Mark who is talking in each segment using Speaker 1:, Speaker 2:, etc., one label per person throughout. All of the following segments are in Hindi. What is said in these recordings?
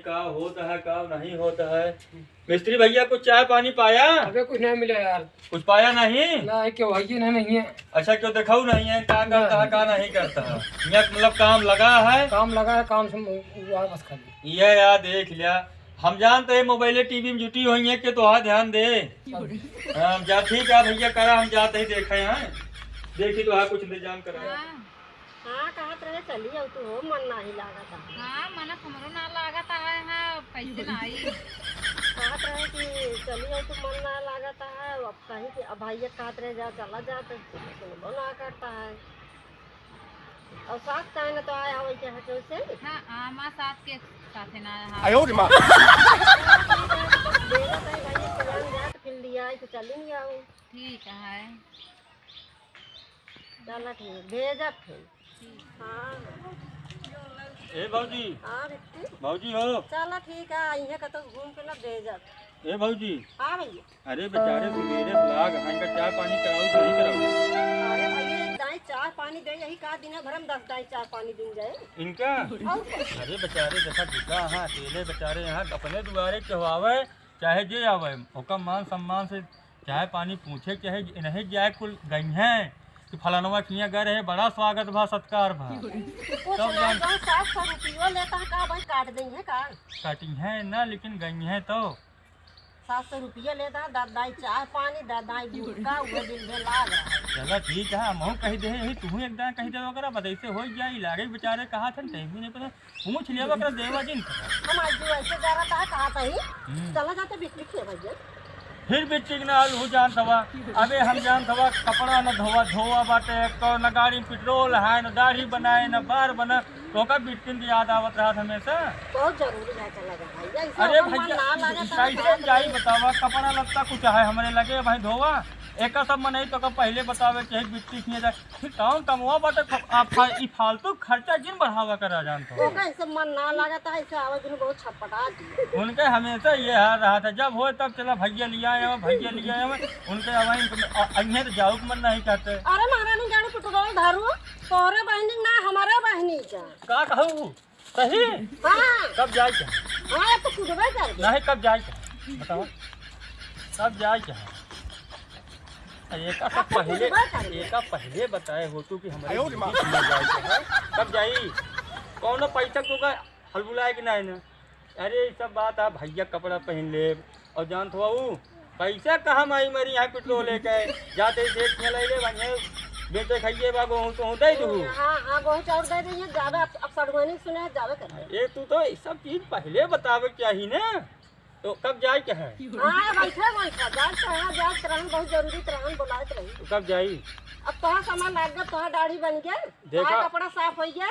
Speaker 1: का होता है काम नहीं होता है। मिस्त्री भैया कुछ चाय पानी पाया?
Speaker 2: अबे कुछ नहीं मिला यार।
Speaker 1: कुछ पाया नहीं?
Speaker 2: ना है क्यों भाई नहीं है।
Speaker 1: अच्छा क्यों दिखाऊ नहीं है? क्या करता है क्या नहीं करता है? ये मतलब काम लगा है?
Speaker 2: काम लगा है, काम से हुआ बस खाली।
Speaker 1: ये यार देख लिया, हम जानते हैं मोबाइल टीवी में जुटी हुई है कि तो ध्यान दे। हम जा ठीक है भैया करा, हम जाते ही देखे हैं, देखी तो कुछ इंतजाम करा।
Speaker 3: हाँ कहत रहे चली जाओ तू हो मन नहीं लागत।
Speaker 4: हाँ मन हमरो ना लागत है। हाँ पैसे नहीं
Speaker 3: कहत रहे कि चली जाओ तू मन ना लागत है। अब कहीं कि अब भैया कहत रहे जा चला जा तो बोलो ना करता है। और साथ कहे ना तो आया हो वैसे हटो से।
Speaker 4: हाँ आमा साथ के साथ ना
Speaker 2: आयो रे माँ।
Speaker 3: देगा कहीं भैया चलान जा तो फिर लिया तो चली नहीं आऊँ।
Speaker 4: ठीक है
Speaker 3: चला ठीक भेजा फिर। हाँ
Speaker 1: ए भाजी,
Speaker 3: हाँ रिट्टी
Speaker 1: भाजी हो?
Speaker 3: चला ठीक है यहाँ का तो घूम के ना भेजा।
Speaker 1: ए भाजी,
Speaker 3: हाँ भैया।
Speaker 1: अरे बेचारे सुबेरे से लाग हैं का चाय पानी कराओ तो नहीं कराओ?
Speaker 3: अरे भैया दाई चाय पानी दे यही का दिन भर हम 10 दाई चाय पानी दिन जाए
Speaker 1: इनका? अरे बेचारे देखा दिखा हाँ अकेले बेचारे यहाँ अपने दुआरे कहवावे चाहे जे आवे ओका मान सम्मान से चाय पानी पूछे चाहे नहीं जाए कुल गई हैं कि फलानवा किया गए रहे, बड़ा स्वागत भा सत्कार भा।
Speaker 3: सब जान 700 रुपया लेता है का भाई काट देंगे का?
Speaker 1: काटी हैं ना लेकिन गई हैं तो
Speaker 3: 700 रुपया लेता है दादाई चाय पानी दादाई गुटका वो दिन में लाग रहा है।
Speaker 1: चलो ठीक है, हम कही दे ही तू एकदम कही दे वगैरह बतैसे हो जाए लागे बेचारे कहा थे टाइम भी नहीं पता पूछ लिया वगैरह देवा जी
Speaker 3: हम आज जो ऐसे जा रहा था कहा था ही चला जाते बिक्री के भैया
Speaker 1: फिर भी चिकना हो जान थवा। अबे हम जान थवा कपड़ा न धोवा धोवा बाटे न गाड़ी में पेट्रोल है न दाढ़ी बनाए न बार बना तो का बिटकिन की याद आवत रहा हमेशा।
Speaker 3: बहुत जरूरी है चला जा भैया।
Speaker 1: अरे भैया कैसे जाई बतावा कपड़ा लगता कुछ है हमारे लगे भाई धोवा एक सब मन नहीं तो का पहले बतावे कि बिट्टी खिया जाए फिर कौन कमवा बाटे फालतू खर्चा जिन बढ़ावा करा जान तो
Speaker 3: ओका ऐसे मन ना लगा था ऐसे आवाज में बहुत छटपटा दी।
Speaker 1: उनके हमेशा ये हाल रहा था जब हो तब चला भैया लिया आया भैया लिया आया उनके अवहीं तो जाऊ मन नहीं कहते।
Speaker 3: अरे महारानी गाड़ी पेट्रोल धारू तोरे बहनी ना हमारे बहनी
Speaker 1: का कहूँ सही?
Speaker 3: हाँ
Speaker 1: कब जाए क्या?
Speaker 3: हाँ तो कुदबे कर दे।
Speaker 1: नहीं कब जाए क्या बताओ कब जाए क्या? एक पहले बताए हो तू कि हमारे कब जाई कौन पैसा तो का हल बुलाए कि नहीं ना? अरे सब बात आप भैया कपड़ा पहन ले और जान थो पैसा कहाँ माई मरी यहाँ पेट्रोल लेके जाते ले ले बने बेटे खाइए बा गेहूँ तो दे दू।
Speaker 3: हाँ हाँ गेहूँ चाउर दे दीजिए जावे अब सड़गोनी सुने जावे कर।
Speaker 1: ये तू तो सब चीज पहले बतावे चाहिए ना तो कब जाए क्या है?
Speaker 3: हाँ बैठा जाए त्रहन बहुत जरूरी त्रहन बुलाए रही।
Speaker 1: तो कब जाई?
Speaker 3: अब तोहर सामान लाग गया तोहर दाढ़ी बन गया
Speaker 1: देखा
Speaker 3: कपड़ा साफ हो गया।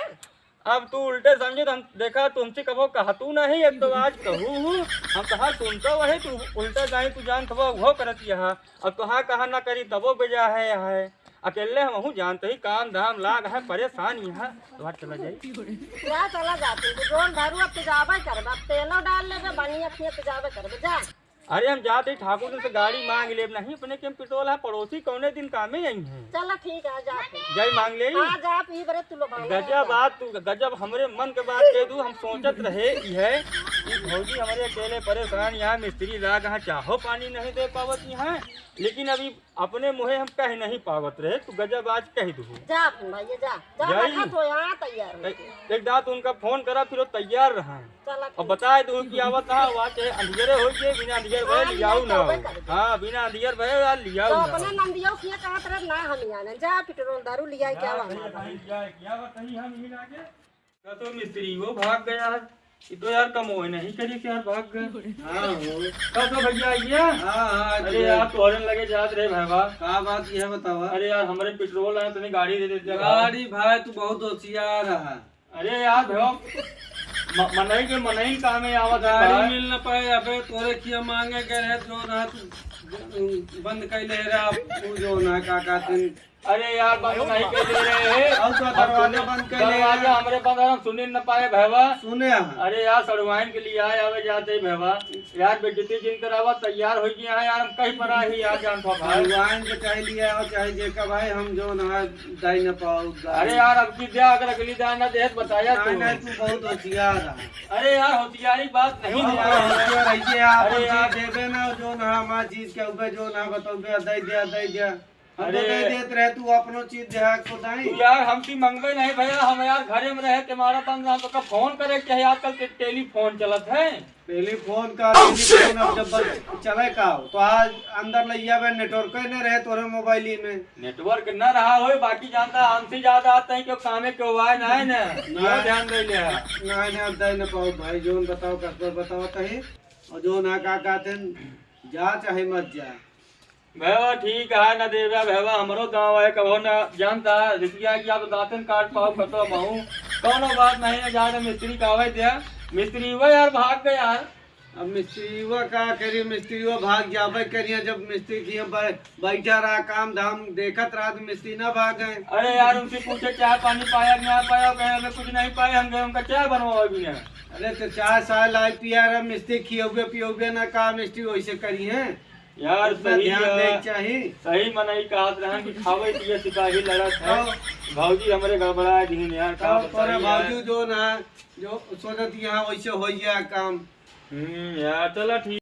Speaker 1: अब तू उल्टे समझे तो हम देखा तुमसे कबो कहतू नहीं अब तो आज कहूँ हम कहा सुनता वही तू उल्टा जाए तू जान तब वो करत यहाँ अब कहाँ कहाँ ना करी तबो बेजा है अकेले हम हूँ जानते ही काम धाम लाग है परेशान यहाँ तो चला जाए
Speaker 3: क्या चला जाते जोन धारू अब तेजाबे करबे तेलो डाल लेबे बनी अखिए तेजाबे करबे जा।
Speaker 1: अरे हम जाते ठाकुर से गाड़ी मांग ले नहीं अपने के पेट्रोल है पड़ोसी कौने दिन कामे आई हैं।
Speaker 3: चलो ठीक है जा
Speaker 1: जाई मांग ले।
Speaker 3: हाँ जा पी बरे तू लो
Speaker 1: गजब बात तू गजब हमरे मन के बात कह दू हम सोचत रहे है कि भौजी हमारे अकेले परेशान यहाँ मिस्त्री लाग यहाँ चाहो पानी नहीं दे पावत यहाँ लेकिन अभी अपने मुहे हम कह नहीं पावत रहे तू गजब आज कह दू
Speaker 3: जा भैया जा जा तो यहाँ तैयार
Speaker 1: एक दात उनका फोन करा फिर वो तैयार रहा और बताए दू कि आवत चाहे अंधियरे हो गए बिना अंधियर भय लियाऊ ना हाँ बिना अंधियर भय लियाऊ ना
Speaker 3: अपने नंदियों किए कहा तरह ना हम आने जा पेट्रोल दारू लिया क्या
Speaker 1: तो मिस्त्री वो भाग गया तो यार कम हो नहीं करिए क्या भाग गए। हाँ कब तो भैया आइए। हाँ अरे यार तोरन लगे जात रहे भाई
Speaker 5: क्या बात ये है बताओ।
Speaker 1: अरे यार हमारे पेट्रोल है तुम्हें गाड़ी दे देते
Speaker 5: गाड़ी भाई तू बहुत होशियार है।
Speaker 1: अरे यार भाई मनई काम में आवत
Speaker 5: गाड़ी मिल न पाए अबे तोरे किया मांगे के रहे जो रहा तू बंद कर ले रहा तू जो ना का
Speaker 1: अरे यार बंद नहीं कर दे रहे हैं।
Speaker 5: और तो दरवाजा बंद कर ले।
Speaker 1: दरवाजा हमरे बंद है, हम सुन न पाए भैवा।
Speaker 5: सुने हैं।
Speaker 1: अरे यार सड़वाइन के लिए आए आवे जाते ही भैवा। यार बेजती जिन करावा तैयार हो गया है यार, हम कहीं पर ही यार जान था भाई।
Speaker 5: भगवान के चाहे लिया और चाहे जेका भाई हम जो ना दाई न पाओ।
Speaker 1: अरे यार अब की दे अगर अगली दान ना दे बताया तू।
Speaker 5: नहीं तू बहुत होशियार है।
Speaker 1: अरे यार होशियारी बात नहीं है यार।
Speaker 5: होशियार रहिए आप।
Speaker 1: अरे यार
Speaker 5: देबे ना जो ना हमार चीज के ऊपर जो ना बताओगे दई दे हम तो
Speaker 1: अरे
Speaker 5: नहीं देत रहे तू अपनो चीज दे को दाई।
Speaker 1: तू यार हमसे मंगवे नहीं भैया, हम यार घरे में रहे तुम्हारा बंद ना तो का फोन करे चाहे आजकल के टेलीफोन चलत है।
Speaker 5: टेलीफोन अब जब चले का तो आज अंदर लइया में नेटवर्क नहीं रहे तोरे मोबाइल में।
Speaker 1: नेटवर्क न रहा हो बाकी जानता हमसे ज्यादा आते हैं क्यों कामे के हुआ है ना है ना ये ध्यान दे ले।
Speaker 5: नहीं दे न पाओ भाई जोन बताओ कसबर बताओ तही और जो ना का कहते जा चाहे मत जा।
Speaker 1: भैया ठीक है ना देवा भैया हमारो गाँव है कहो ना जानता रुपया की आप दातन काट पाओ खतो महू कौनो बात नहीं है। ज्यादा मिस्त्री का आवे दिया मिस्त्री वो यार भाग गए यार।
Speaker 5: अब मिस्त्री का करिए मिस्त्री भाग जावे करिए जब मिस्त्री की बैठा रहा काम धाम देखत रहा तो मिस्त्री ना भाग गए।
Speaker 1: अरे यार उनसे पूछे चाय पानी पाया ना पाया कहे हमें कुछ नहीं पाए हम गए उनका चाय बनवा भी ना।
Speaker 5: अरे तो 4 साल लाइफ पिया रहा मिस्त्री खियोगे पियोगे ना काम मिस्त्री वैसे करी है
Speaker 1: यार। सही
Speaker 5: ध्यान देना चाहिए।
Speaker 1: सही मनई कहत रहन कि खावे पिए सिपाही लड़त है। भौजी हमरे गड़बड़ा दिन यार का
Speaker 5: तोरे भावजू जो ना जो सोचत यहाँ वैसे हो गया काम।
Speaker 1: यार चलो ठीक।